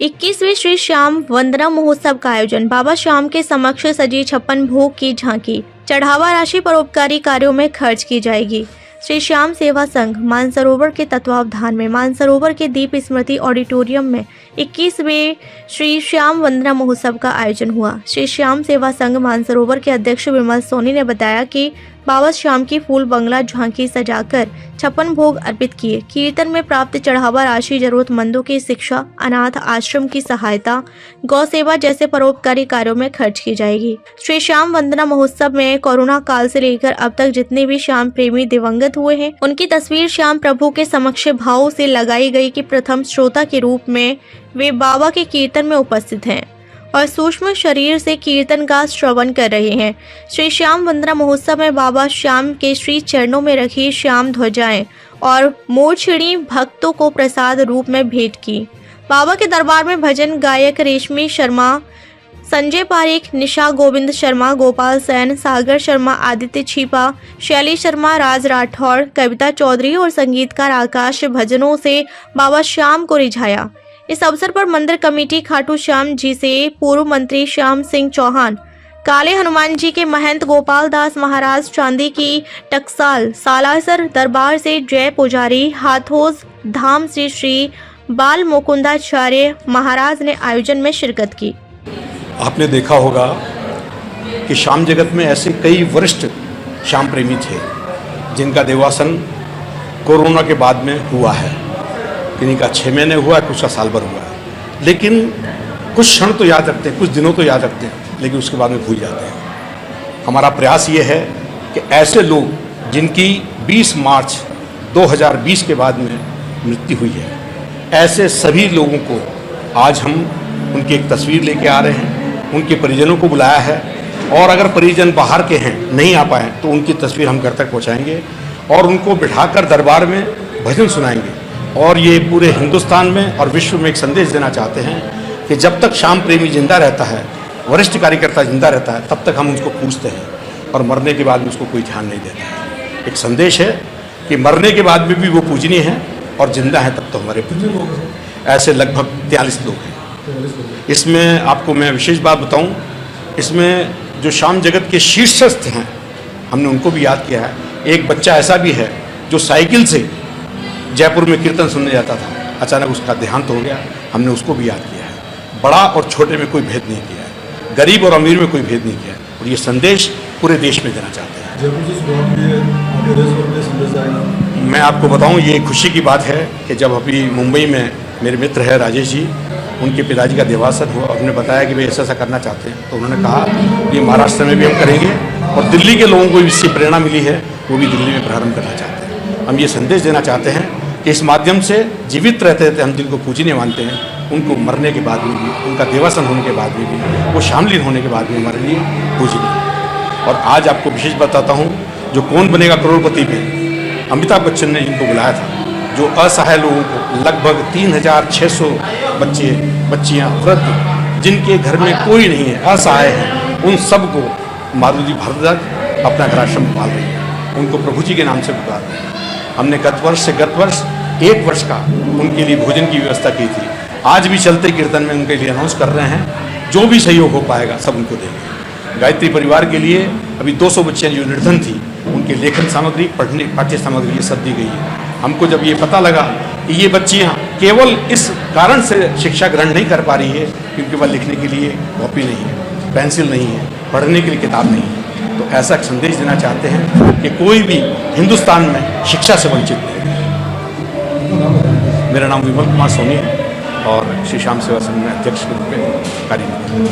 21वें श्री श्याम वंदना महोत्सव का आयोजन। बाबा श्याम के समक्ष सजी 56 भोग की झांकी। चढ़ावा राशि परोपकारी कार्यों में खर्च की जाएगी। श्री श्याम सेवा संघ मानसरोवर के तत्वावधान में मानसरोवर के दीप स्मृति ऑडिटोरियम में 21वें श्री श्याम वंदना महोत्सव का आयोजन हुआ। श्री श्याम सेवा संघ मानसरोवर के अध्यक्ष विमल सोनी ने बताया कि बाबा श्याम की फूल बंगला झांकी सजाकर 56 भोग अर्पित किए। कीर्तन में प्राप्त चढ़ावा राशि जरूरतमंदों की शिक्षा, अनाथ आश्रम की सहायता, गौ सेवा जैसे परोपकारी कार्यों में खर्च की जाएगी। श्री श्याम वंदना महोत्सव में कोरोना काल से लेकर अब तक जितने भी श्याम प्रेमी दिवंगत हुए हैं, उनकी तस्वीर श्याम प्रभु के समक्ष भाव से लगाई गई कि प्रथम श्रोता के रूप में वे बाबा के कीर्तन में उपस्थित हैं और सूक्ष्म शरीर से कीर्तन का श्रवण कर रहे हैं। श्री श्याम वंदना महोत्सव में बाबा श्याम के श्री चरणों में रखी श्याम ध्वजाएं और मोरछिड़ी भक्तों को प्रसाद रूप में भेंट की। बाबा के दरबार में भजन गायक रेशमी शर्मा, संजय पारेख, निशा गोविंद शर्मा, गोपाल सैन, सागर शर्मा, आदित्य छिपा, शैली शर्मा, राज राठौड़, कविता चौधरी और संगीतकार आकाश भजनों से बाबा श्याम को रिझाया। इस अवसर पर मंदिर कमेटी खाटू श्याम जी से पूर्व मंत्री श्याम सिंह चौहान, काले हनुमान जी के महंत गोपाल दास महाराज, चांदी की टकसाल सालासर दरबार से जय पुजारी, हाथोस धाम से श्री बाल मुकुंदाचार्य महाराज ने आयोजन में शिरकत की। आपने देखा होगा कि श्याम जगत में ऐसे कई वरिष्ठ श्याम प्रेमी थे जिनका देवासन कोरोना के बाद में हुआ है। किन्हीं का 6 महीने हुआ है, कुछ का साल भर हुआ है, लेकिन कुछ क्षण तो याद रखते हैं, कुछ दिनों तो याद रखते हैं, लेकिन उसके बाद में भूल जाते हैं। हमारा प्रयास ये है कि ऐसे लोग जिनकी 20 मार्च 2020 के बाद में मृत्यु हुई है, ऐसे सभी लोगों को आज हम उनकी एक तस्वीर लेके आ रहे हैं। उनके परिजनों को बुलाया है और अगर परिजन बाहर के हैं, नहीं आ पाए, तो उनकी तस्वीर हम घर तक पहुँचाएँगे और उनको बिठाकर दरबार में भजन सुनाएंगे। और ये पूरे हिंदुस्तान में और विश्व में एक संदेश देना चाहते हैं कि जब तक श्याम प्रेमी जिंदा रहता है, वरिष्ठ कार्यकर्ता जिंदा रहता है, तब तक हम उसको पूजते हैं और मरने के बाद में उसको कोई ध्यान नहीं देता है। एक संदेश है कि मरने के बाद में भी वो पूजनीय है और जिंदा है तब तो हमारे पूजनीय लोग हैं। ऐसे लगभग 43 लोग हैं। इसमें आपको मैं विशेष बात बताऊँ, इसमें जो श्याम जगत के शीर्षस्थ हैं, हमने उनको भी याद किया है। एक बच्चा ऐसा भी है जो साइकिल से जयपुर में कीर्तन सुनने जाता था, अचानक उसका देहांत हो गया, हमने उसको भी याद किया है। बड़ा और छोटे में कोई भेद नहीं किया है, गरीब और अमीर में कोई भेद नहीं किया है, और ये संदेश पूरे देश में देना चाहते हैं। मैं आपको बताऊं, ये खुशी की बात है कि जब अभी मुंबई में मेरे मित्र है राजेश जी, उनके पिताजी का देवासन हुआ, उन्होंने बताया कि वे ऐसा ऐसा करना चाहते हैं, तो उन्होंने कहा ये महाराष्ट्र में भी हम करेंगे और दिल्ली के लोगों को भी इससे प्रेरणा मिली है, वो भी दिल्ली में प्रारंभ करना चाहते हैं। हम ये संदेश देना चाहते हैं कि इस माध्यम से जीवित रहते रहते हम जिनको पूजनीय मानते हैं, उनको मरने के बाद में भी, उनका देवासन होने के बाद में भी, वो शामिल होने के बाद में हमारे लिए पूजनीय। और आज आपको विशेष बताता हूँ, जो कौन बनेगा करोड़पति में अमिताभ बच्चन ने जिनको बुलाया था, जो असहाय लोगों को लगभग 3600 बच्चे बच्चियाँ वृद्ध जिनके घर में कोई नहीं है, असहाय हैं, उन सबको माधुरी भारद्वाज अपना घर आश्रम पाल रही है, उनको प्रभु जी के नाम से पुकार रहे हैं। हमने गत वर्ष 1 वर्ष का उनके लिए भोजन की व्यवस्था की थी। आज भी चलते कीर्तन में उनके लिए अनाउंस कर रहे हैं, जो भी सहयोग हो पाएगा सब उनको देंगे। गायत्री परिवार के लिए अभी 200 बच्चियाँ जो निर्धन थी, उनके लेखन सामग्री, पढ़ने पाठ्य सामग्री ये सब दी गई है। हमको जब ये पता लगा कि ये बच्चियाँ केवल इस कारण से शिक्षा ग्रहण नहीं कर पा रही है क्योंकि वह लिखने के लिए कॉपी नहीं है, पेंसिल नहीं है, पढ़ने के लिए किताब नहीं है, तो ऐसा संदेश देना चाहते हैं कि कोई भी हिंदुस्तान में शिक्षा से वंचित नहीं है। मेरा नाम विमल कुमार सोनी है और श्री श्याम सेवा संघ में अध्यक्ष के रूप में कार्य करता हूं।